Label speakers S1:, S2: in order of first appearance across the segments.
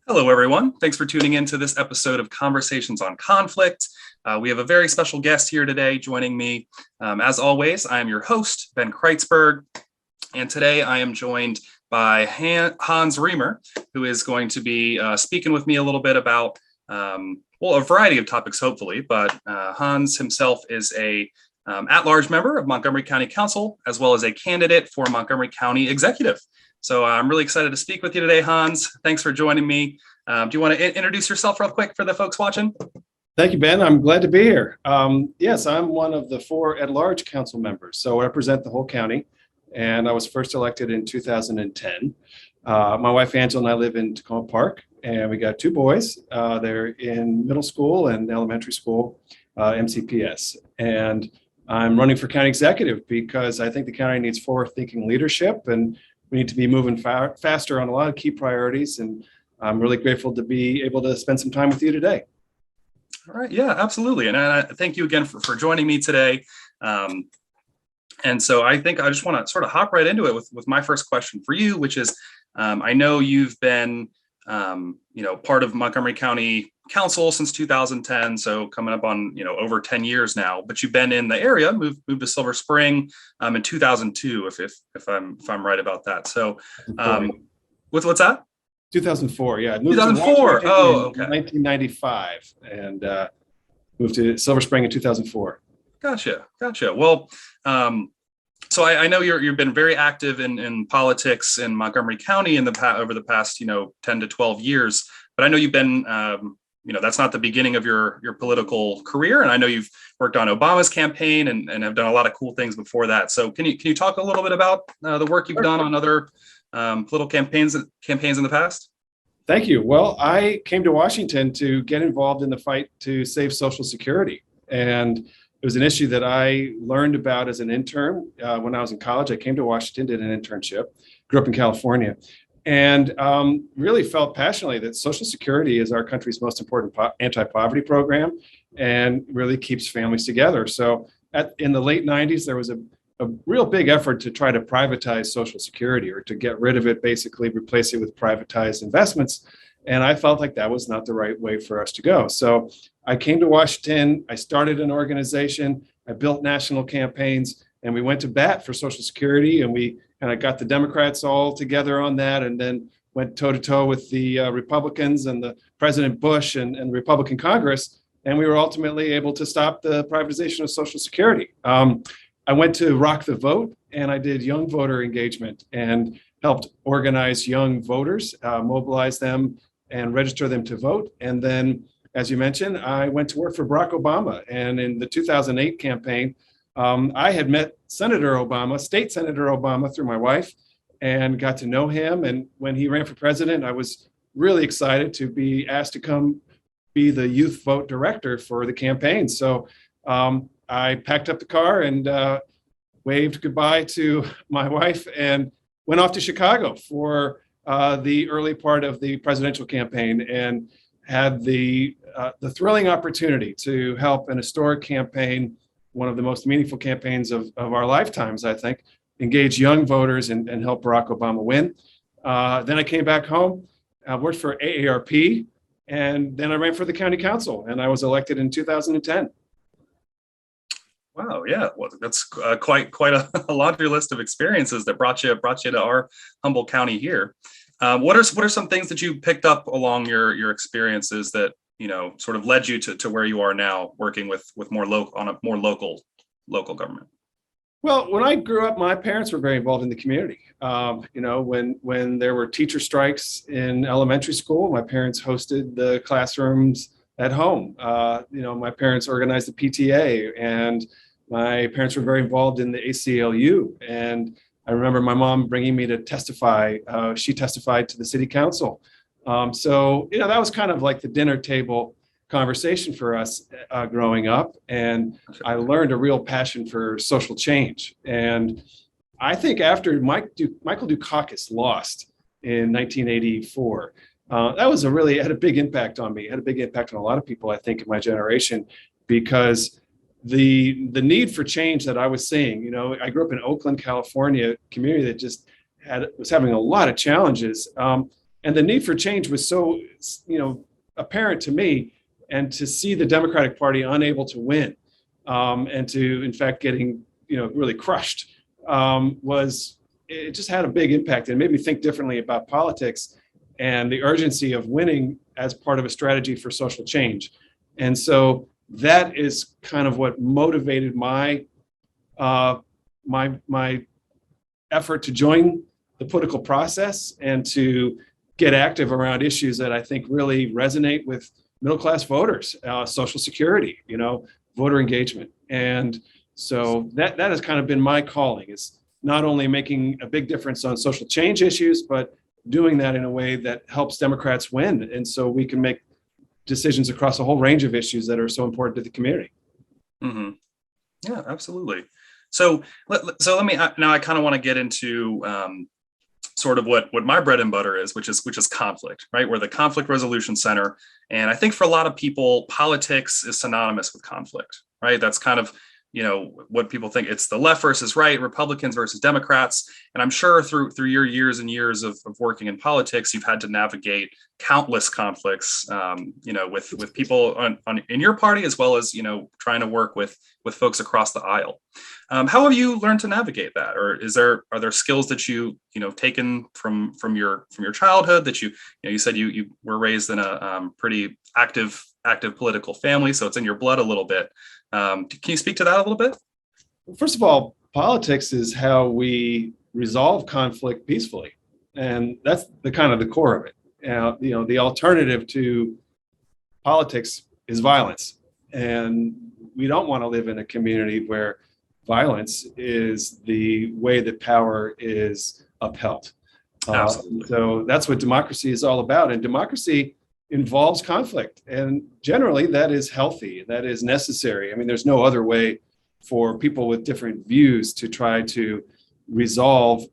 S1: Hello, everyone. Thanks for tuning in to this episode of Conversations on Conflict. We have a very special guest here today joining me. As always, I am your host, Ben Kreitzberg, and today I am joined by Hans Riemer, who is going to be speaking with me a little bit about, a variety of topics, hopefully, but Hans himself is a at-large member of Montgomery County Council, as well as a candidate for Montgomery County Executive. So I'm really excited to speak with you today, Hans. Thanks for joining me. Do you want to introduce yourself real quick for the folks watching?
S2: Thank you, Ben. I'm glad to be here. Yes, I'm one of the 4 at-large council members, so I represent the whole county, and I was first elected in 2010. My wife, Angela, and I live in Tacoma Park, and we got 2 boys. They're in middle school and elementary school, MCPS. And I'm running for county executive because I think the county needs forward-thinking leadership, and we need to be moving faster on a lot of key priorities, and I'm really grateful to be able to spend some time with you today.
S1: All right, yeah, absolutely. And thank you again for joining me today. And so I think I just want to sort of hop right into it with my first question for you, which is, I know you've been, part of Montgomery County Council since 2010, so coming up on over 10 years now. But you've been in the area, moved to Silver Spring in 2002, if I'm right about that. So, what's that?
S2: 2004, yeah. I
S1: moved 2004.
S2: Okay. 1995, and moved to Silver Spring in 2004.
S1: Gotcha. Well, so I know you've been very active in politics in Montgomery County over the past 10 to 12 years. But I know you've been that's not the beginning of your political career, and I know you've worked on Obama's campaign and have done a lot of cool things before that. So can you talk a little bit about the work you've done on other political campaigns in the past?
S2: Thank you. Well, I came to Washington to get involved in the fight to save Social Security, and it was an issue that I learned about as an intern when I was in college. I came to Washington, did an internship, grew up in California, and really felt passionately that Social Security is our country's most important anti-poverty program and really keeps families together. So in the late 90s, there was a real big effort to try to privatize Social Security, or to get rid of it, basically replace it with privatized investments. And I felt like that was not the right way for us to go. So I came to Washington, I started an organization, I built national campaigns, and we went to bat for Social Security, and we kind of got the Democrats all together on that, and then went toe-to-toe with the Republicans and the President Bush and the Republican Congress, and we were ultimately able to stop the privatization of Social Security. I went to Rock the Vote, and I did young voter engagement and helped organize young voters, mobilize them and register them to vote. And then, as you mentioned, I went to work for Barack Obama. And in the 2008 campaign, I had met Senator Obama, State Senator Obama, through my wife, and got to know him. And when he ran for president, I was really excited to be asked to come be the youth vote director for the campaign. So I packed up the car and waved goodbye to my wife and went off to Chicago for the early part of the presidential campaign, and had the thrilling opportunity to help an historic campaign, one of the most meaningful campaigns of our lifetimes, I think, engage young voters and help Barack Obama win. Then I came back home, worked for AARP, and then I ran for the county council, and I was elected in 2010.
S1: Wow, yeah, well, that's quite a laundry list of experiences that brought you to our humble county here. What are some things that you picked up along your experiences that sort of led you to where you are now, working with more local government?
S2: Well, when I grew up, my parents were very involved in the community. When there were teacher strikes in elementary school, my parents hosted the classrooms at home. My parents organized the PTA, and my parents were very involved in the ACLU. And I remember my mom bringing me to testify. She testified to the city council. So that was kind of like the dinner table conversation for us growing up. And I learned a real passion for social change. And I think after Michael Dukakis lost in 1984, that was had a big impact on me. It had a big impact on a lot of people, I think, in my generation, because the need for change that I was seeing, I grew up in Oakland, California, community that just was having a lot of challenges. And And the need for change was so, apparent to me, and to see the Democratic Party unable to win, and to, in fact, getting, really crushed, it just had a big impact and made me think differently about politics and the urgency of winning as part of a strategy for social change. And so that is kind of what motivated my effort to join the political process and to get active around issues that I think really resonate with middle-class voters, social security, voter engagement. And so that has kind of been my calling, is not only making a big difference on social change issues, but doing that in a way that helps Democrats win. And so we can make decisions across a whole range of issues that are so important to the community.
S1: Mm-hmm. Yeah, absolutely. So let me, now I kind of want to get into sort of what my bread and butter is, which is conflict, right? We're the Conflict Resolution Center. And I think for a lot of people, politics is synonymous with conflict, right? That's kind of, what people think. It's the left versus right, Republicans versus Democrats. And I'm sure through your years and years of working in politics, you've had to navigate countless conflicts, with people in your party, as well as, trying to work with folks across the aisle. How have you learned to navigate that? Or are there skills that taken from your childhood that you said you were raised in a pretty active political family, so it's in your blood a little bit. Can you speak to that a little bit?
S2: First of all, politics is how we resolve conflict peacefully, and that's the core of it. The alternative to politics is violence, and we don't want to live in a community where violence is the way that power is upheld. So that's what democracy is all about, and democracy involves conflict, and generally that is healthy, that is necessary. I mean, there's no other way for people with different views to try to resolve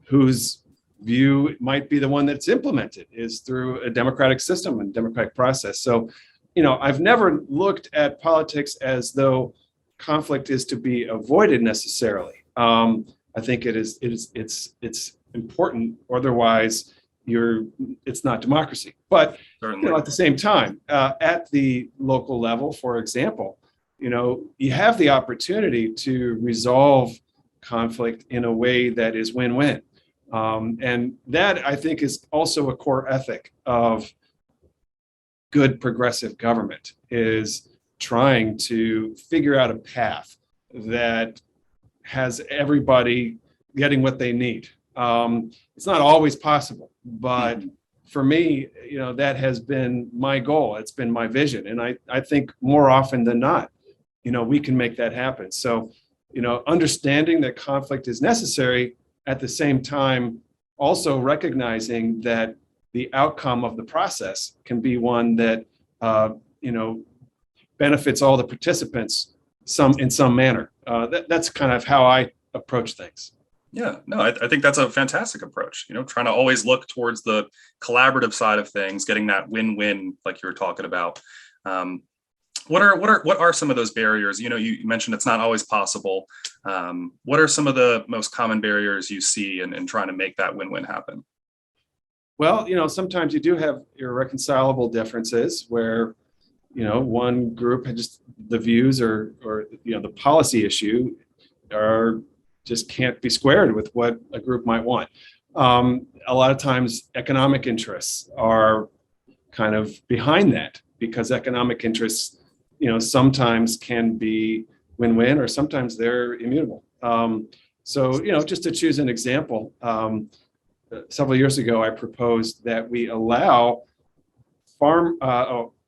S2: whose view might be the one that's implemented, is through a democratic system and democratic process. So, I've never looked at politics as though conflict is to be avoided necessarily. I think it's important, otherwise it's not democracy. But at the same time, at the local level, for example, you have the opportunity to resolve conflict in a way that is win-win. And that, I think, is also a core ethic of good progressive government, is trying to figure out a path that has everybody getting what they need. It's not always possible, but for me, that has been my goal. It's been my vision. And I think more often than not, we can make that happen. So, understanding that conflict is necessary, at the same time, also recognizing that the outcome of the process can be one that, benefits all the participants in some manner. That's kind of how I approach things.
S1: Yeah, no, I think that's a fantastic approach. Trying to always look towards the collaborative side of things, getting that win-win, like you were talking about. What are some of those barriers? You mentioned it's not always possible. What are some of the most common barriers you see in trying to make that win-win happen?
S2: Well, sometimes you do have irreconcilable differences where, one group just the views or the policy issue just can't be squared with what a group might want. A lot of times economic interests are kind of behind that, because economic interests, sometimes can be win-win, or sometimes they're immutable. So, just to choose an example, several years ago, I proposed that we allow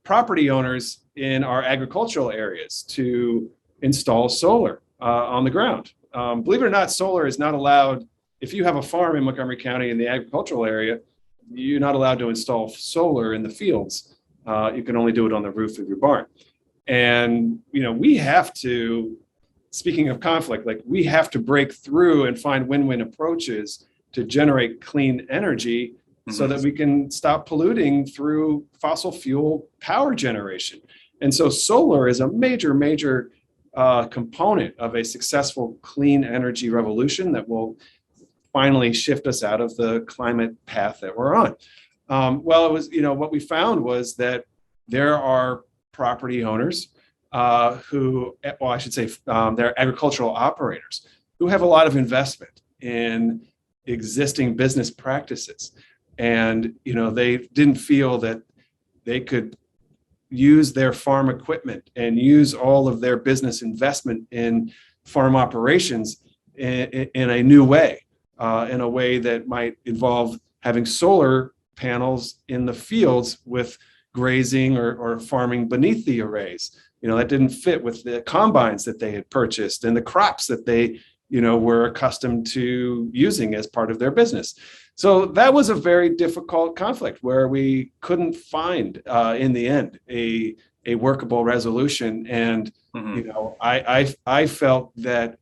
S2: property owners in our agricultural areas to install solar on the ground. Believe it or not, solar is not allowed. If you have a farm in Montgomery County in the agricultural area, you're not allowed to install solar in the fields. You can only do it on the roof of your barn. And, we have to, speaking of conflict, we have to break through and find win-win approaches to generate clean energy, so that we can stop polluting through fossil fuel power generation. And so solar is a major component of a successful clean energy revolution that will finally shift us out of the climate path that we're on. Well, it was, what we found was that there are property owners I should say, they're agricultural operators who have a lot of investment in existing business practices. And, they didn't feel that they could use their farm equipment and use all of their business investment in farm operations in a new way, in a way that might involve having solar panels in the fields with grazing or farming beneath the arrays. That didn't fit with the combines that they had purchased and the crops that they, were accustomed to using as part of their business. So that was a very difficult conflict where we couldn't find, in the end, a workable resolution. And I felt that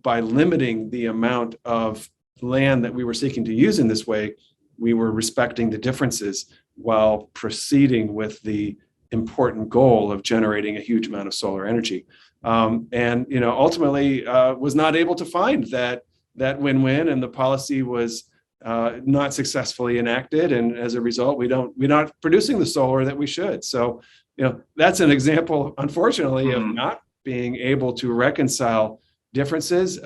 S2: by limiting the amount of land that we were seeking to use in this way, we were respecting the differences while proceeding with the important goal of generating a huge amount of solar energy. And ultimately was not able to find that win-win, and the policy was not successfully enacted. And as a result, we're not producing the solar that we should. So, that's an example, unfortunately, of not being able to reconcile differences.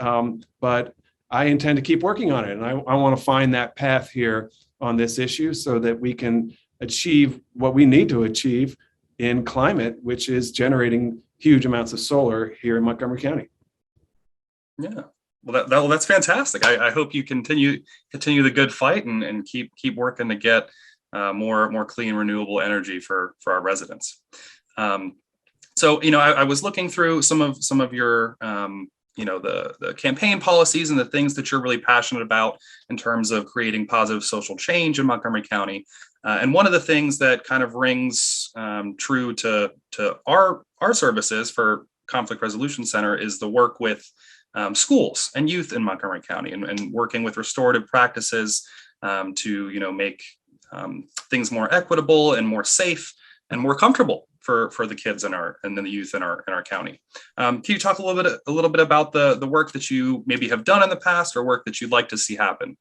S2: But I intend to keep working on it. And I want to find that path here on this issue so that we can achieve what we need to achieve in climate, which is generating huge amounts of solar here in Montgomery County.
S1: Yeah. Well, that's fantastic. I hope you continue the good fight and keep working to get more clean, renewable energy for our residents. So, I was looking through some of your, the campaign policies and the things that you're really passionate about in terms of creating positive social change in Montgomery County. And one of the things that kind of rings true to our services for Conflict Resolution Center is the work with schools and youth in Montgomery County, and working with restorative practices to make things more equitable and more safe and more comfortable for the kids and the youth in our county. Can you talk a little bit about the work that you maybe have done in the past, or work that you'd like to see happen?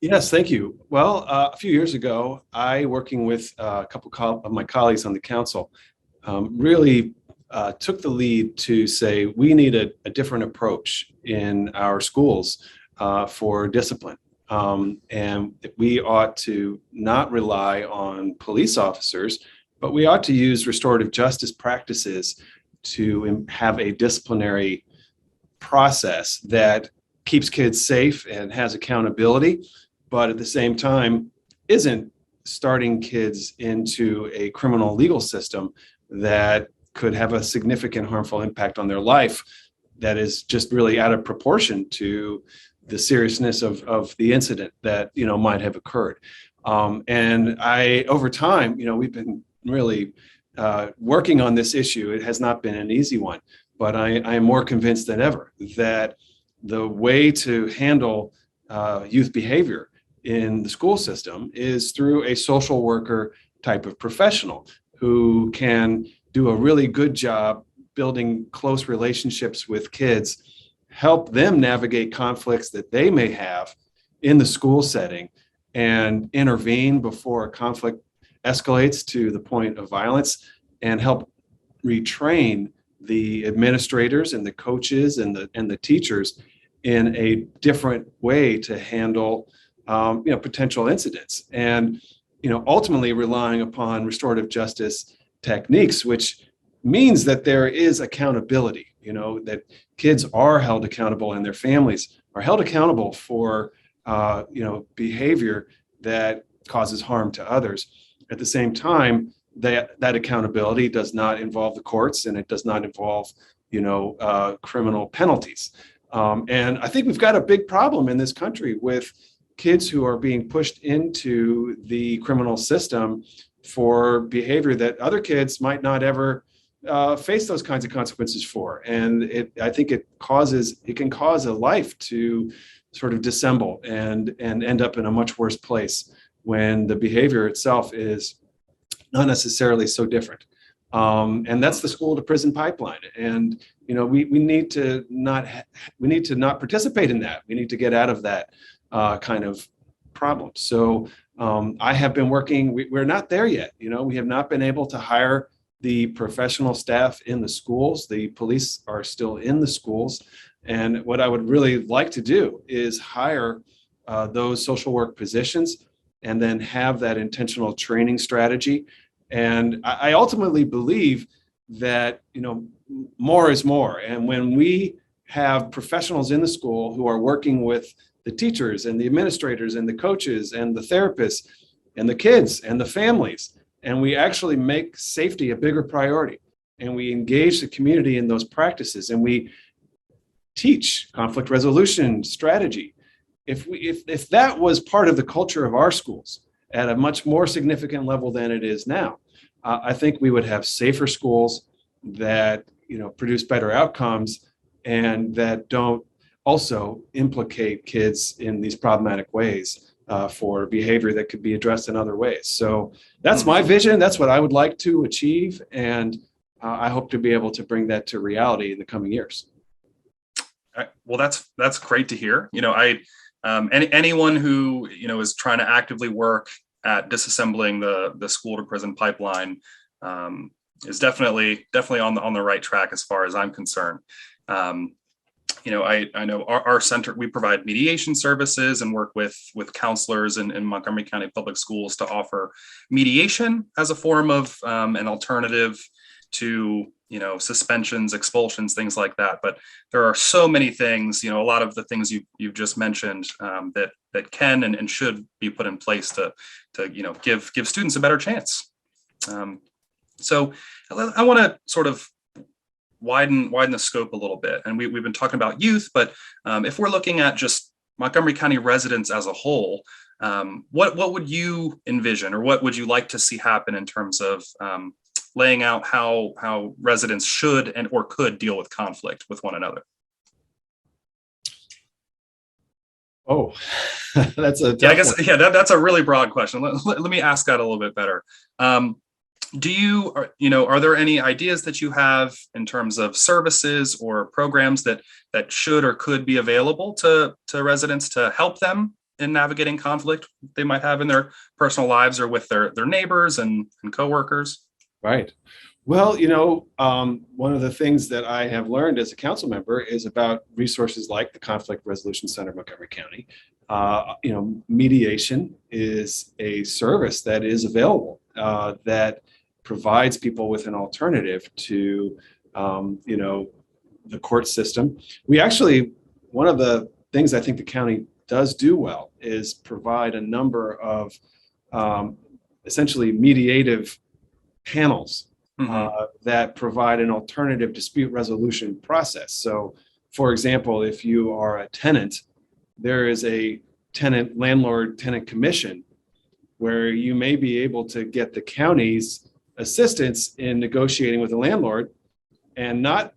S2: Yes, thank you. Well, a few years ago, working with a couple of my colleagues on the council, really took the lead to say we need a different approach in our schools for discipline. And we ought to not rely on police officers, but we ought to use restorative justice practices to have a disciplinary process that keeps kids safe and has accountability, but at the same time isn't starting kids into a criminal legal system that could have a significant harmful impact on their life that is just really out of proportion to the seriousness of the incident that might have occurred. And over time, we've been really working on this issue. It has not been an easy one, but I am more convinced than ever that the way to handle youth behavior in the school system is through a social worker type of professional who can do a really good job building close relationships with kids, help them navigate conflicts that they may have in the school setting, and intervene before a conflict escalates to the point of violence, and help retrain the administrators and the coaches and the teachers in a different way to handle potential incidents. And ultimately relying upon restorative justice techniques, which means that there is accountability, that kids are held accountable and their families are held accountable for behavior that causes harm to others. At the same time, that accountability does not involve the courts, and it does not involve criminal penalties. And I think we've got a big problem in this country with kids who are being pushed into the criminal system for behavior that other kids might not ever face those kinds of consequences for. And I think it can cause a life to sort of dissemble and end up in a much worse place when the behavior itself is not necessarily so different. And that's the school to prison pipeline. And we need to not participate in that. We need to get out of that kind of problem. So I have been working, we're not there yet. We have not been able to hire the professional staff in the schools. The police are still in the schools. And what I would really like to do is hire those social work positions and then have that intentional training strategy. And I ultimately believe that, more is more. And when we have professionals in the school who are working with the teachers and the administrators and the coaches and the therapists and the kids and the families, and we actually make safety a bigger priority, and we engage the community in those practices, and we teach conflict resolution strategy. If that was part of the culture of our schools at a much more significant level than it is now, I think we would have safer schools that produce better outcomes and that don't also implicate kids in these problematic ways for behavior that could be addressed in other ways. So that's my vision. That's what I would like to achieve. And I hope to be able to bring that to reality in the coming years.
S1: Well, that's great to hear. Anyone who, is trying to actively work at disassembling the school to prison pipeline is definitely on the right track as far as I'm concerned. I know our center, we provide mediation services and work with counselors in Montgomery County Public Schools to offer mediation as a form of an alternative to suspensions, expulsions, things like that. But there are so many things, a lot of the things you've just mentioned that can and should be put in place to give students a better chance. So I want to sort of widen the scope a little bit. And we've been talking about youth, but if we're looking at just Montgomery County residents as a whole, what would you envision, or what would you like to see happen in terms of laying out how residents should or could deal with conflict with one another?
S2: Oh, that's a
S1: I guess that's a really broad question. Let me ask that a little bit better. Are there any ideas that you have in terms of services or programs that should or could be available to residents to help them in navigating conflict they might have in their personal lives or with their neighbors and coworkers?
S2: Right. Well, one of the things that I have learned as a council member is about resources like the Conflict Resolution Center of Montgomery County. Mediation is a service that is available that provides people with an alternative to, the court system. We actually, one of the things I think the county does do well is provide a number of essentially mediative panels that provide an alternative dispute resolution process. So, for example, if you are a tenant, there is a landlord-tenant commission where you may be able to get the county's assistance in negotiating with the landlord and not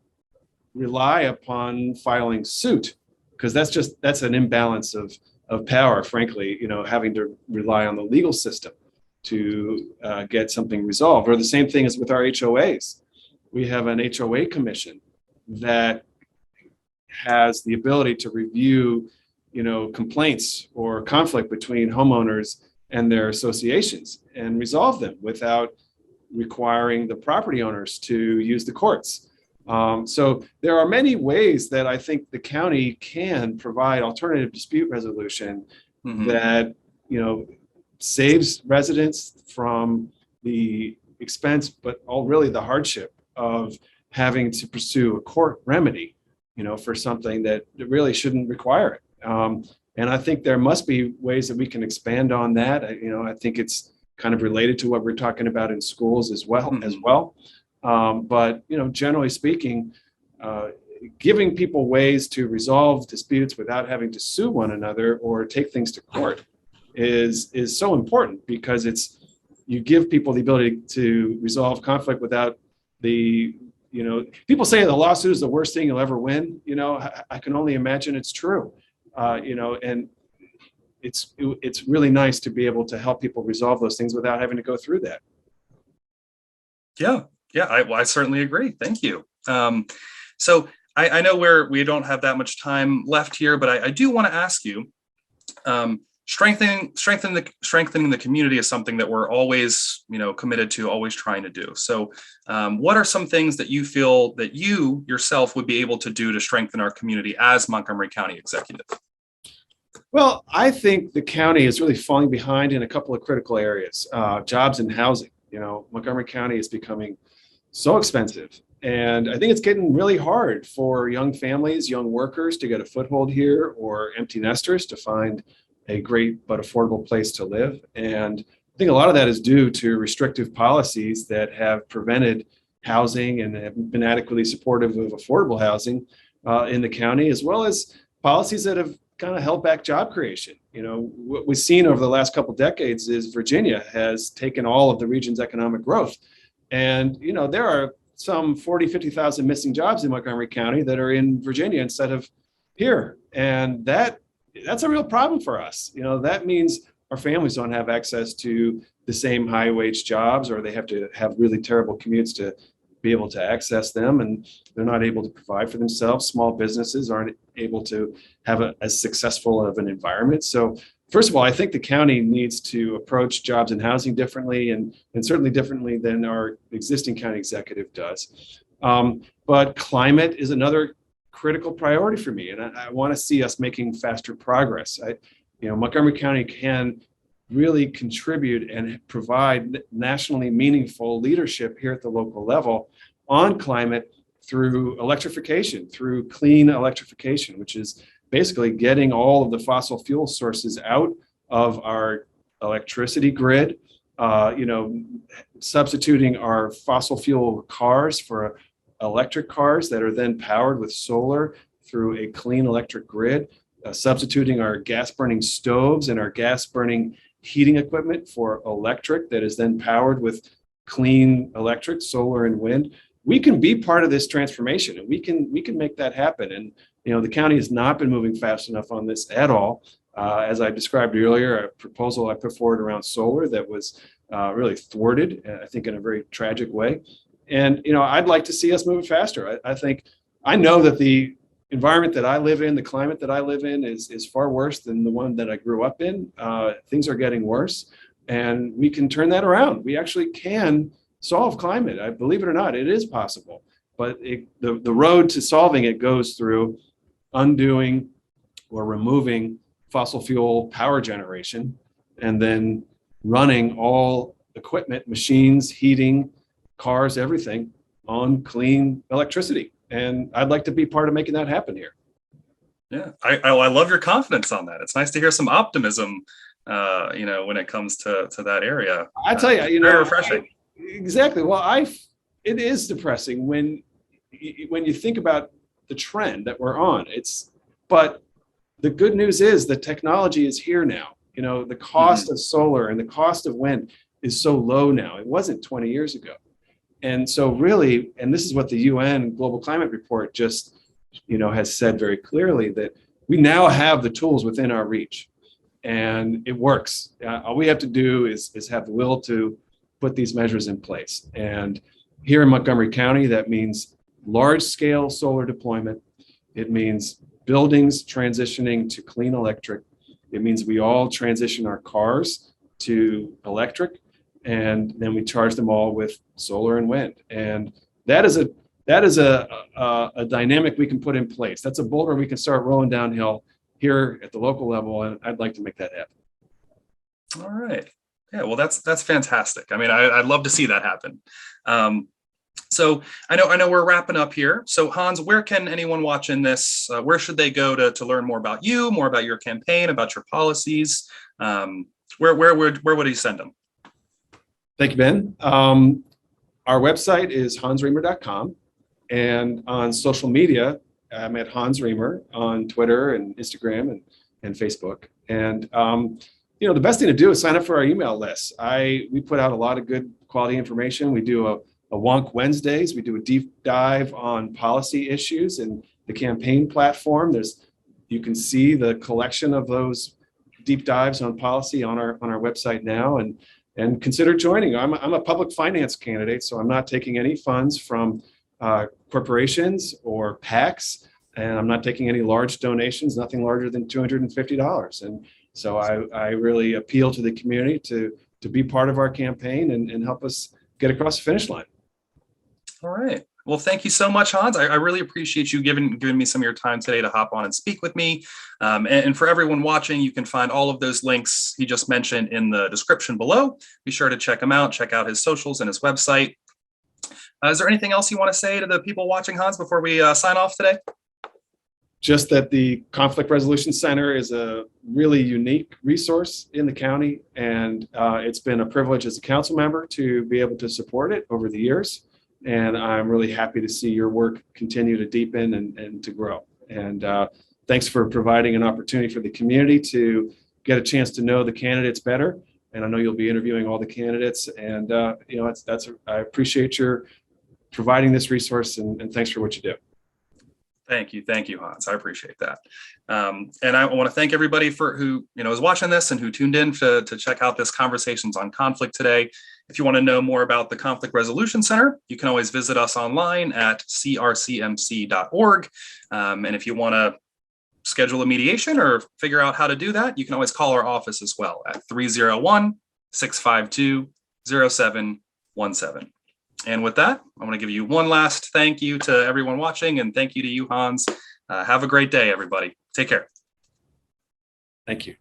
S2: rely upon filing suit, because that's an imbalance of power, frankly, having to rely on the legal system to get something resolved. Or the same thing as with our HOAs. We have an HOA commission that has the ability to review, complaints or conflict between homeowners and their associations and resolve them without requiring the property owners to use the courts. So there are many ways that I think the county can provide alternative dispute resolution that, saves residents from the expense, but really the hardship of having to pursue a court remedy, for something that really shouldn't require it. And I think there must be ways that we can expand on that. I think it's kind of related to what we're talking about in schools as well. But generally speaking, giving people ways to resolve disputes without having to sue one another or take things to court is so important, because you give people the ability to resolve conflict without people say the lawsuit is the worst thing you'll ever win. I can only imagine it's true. And it's really nice to be able to help people resolve those things without having to go through that.
S1: Yeah, I certainly agree. Thank you. So I know we don't have that much time left here, but I do want to ask you, strengthening the community is something that we're always, committed to, always trying to do. So what are some things that you feel that you yourself would be able to do to strengthen our community as Montgomery County Executive?
S2: Well, I think the county is really falling behind in a couple of critical areas. Jobs and housing. Montgomery County is becoming so expensive. And I think it's getting really hard for young families, young workers to get a foothold here, or empty nesters to find a great but affordable place to live. And I think a lot of that is due to restrictive policies that have prevented housing and have been adequately supportive of affordable housing in the county, as well as policies that have kind of held back job creation. What we've seen over the last couple of decades is Virginia has taken all of the region's economic growth. And, there are some 40, 50,000 missing jobs in Montgomery County that are in Virginia instead of here. And that's a real problem for us. That means our families don't have access to the same high wage jobs, or they have to have really terrible commutes to be able to access them, and they're not able to provide for themselves. Small businesses aren't able to have as successful of an environment. So first of all, I think the county needs to approach jobs and housing differently, and certainly differently than our existing county executive does. But climate is another critical priority for me, and I want to see us making faster progress. Montgomery County can really contribute and provide nationally meaningful leadership here at the local level on climate through electrification, through clean electrification, which is basically getting all of the fossil fuel sources out of our electricity grid, substituting our fossil fuel cars for electric cars that are then powered with solar through a clean electric grid, substituting our gas burning stoves and our gas burning heating equipment for electric that is then powered with clean electric, solar and wind. We can be part of this transformation, and we can make that happen. And the county has not been moving fast enough on this at all. As I described earlier, a proposal I put forward around solar that was really thwarted, I think, in a very tragic way. And I'd like to see us move faster. I know that the environment that I live in, the climate that I live in, is far worse than the one that I grew up in. Things are getting worse, and we can turn that around. We actually can solve climate. I believe it or not, it is possible. But the road to solving it goes through undoing or removing fossil fuel power generation, and then running all equipment, machines, heating, cars, everything on clean electricity. And I'd like to be part of making that happen here.
S1: Yeah, I love your confidence on that. It's nice to hear some optimism, when it comes to that area.
S2: I tell you,
S1: very refreshing.
S2: Exactly. Well, it is depressing when you think about the trend that we're on. But the good news is the technology is here now. The cost of solar and the cost of wind is so low now. It wasn't 20 years ago. And so really, and this is what the UN Global Climate Report just, has said very clearly, that we now have the tools within our reach, and it works. All we have to do is have the will to put these measures in place. And here in Montgomery County, that means large scale solar deployment. It means buildings transitioning to clean electric. It means we all transition our cars to electric, and then we charge them all with solar and wind. And that is a dynamic we can put in place. That's a boulder we can start rolling downhill here at the local level, and I'd like to make that happen.
S1: All right. Yeah, well, that's fantastic. I mean, I'd love to see that happen. So I know we're wrapping up here. So Hans, where can anyone watching this, where should they go to learn more about you, more about your campaign, about your policies? Where would he send them?
S2: Thank you, Ben. Our website is hansriemer.com, and on social media, I'm at Hans Riemer on Twitter and Instagram and Facebook. And the best thing to do is sign up for our email list. We put out a lot of good quality information. We do a Wonk Wednesdays. We do a deep dive on policy issues and the campaign platform. You can see the collection of those deep dives on policy on our website now, and consider joining. I'm a public finance candidate, so I'm not taking any funds from corporations or PACs, and I'm not taking any large donations, nothing larger than $250. And So I really appeal to the community to be part of our campaign and help us get across the finish line.
S1: All right. Well, thank you so much, Hans. I really appreciate you giving me some of your time today to hop on and speak with me. And for everyone watching, you can find all of those links he just mentioned in the description below. Be sure to check him out, check out his socials and his website. Is there anything else you want to say to the people watching, Hans, before we sign off today?
S2: Just that the Conflict Resolution Center is a really unique resource in the county, and it's been a privilege as a council member to be able to support it over the years. And I'm really happy to see your work continue to deepen and to grow. And thanks for providing an opportunity for the community to get a chance to know the candidates better. And I know you'll be interviewing all the candidates. And I appreciate your providing this resource, and thanks for what you do.
S1: Thank you, Hans. I appreciate that. And I want to thank everybody who is watching this and who tuned in to check out this Conversations on Conflict today. If you want to know more about the Conflict Resolution Center, you can always visit us online at crcmc.org. And if you want to schedule a mediation or figure out how to do that, you can always call our office as well at 301-652-0717. And with that, I want to give you one last thank you to everyone watching, and thank you to you, Hans. Have a great day, everybody. Take care.
S2: Thank you.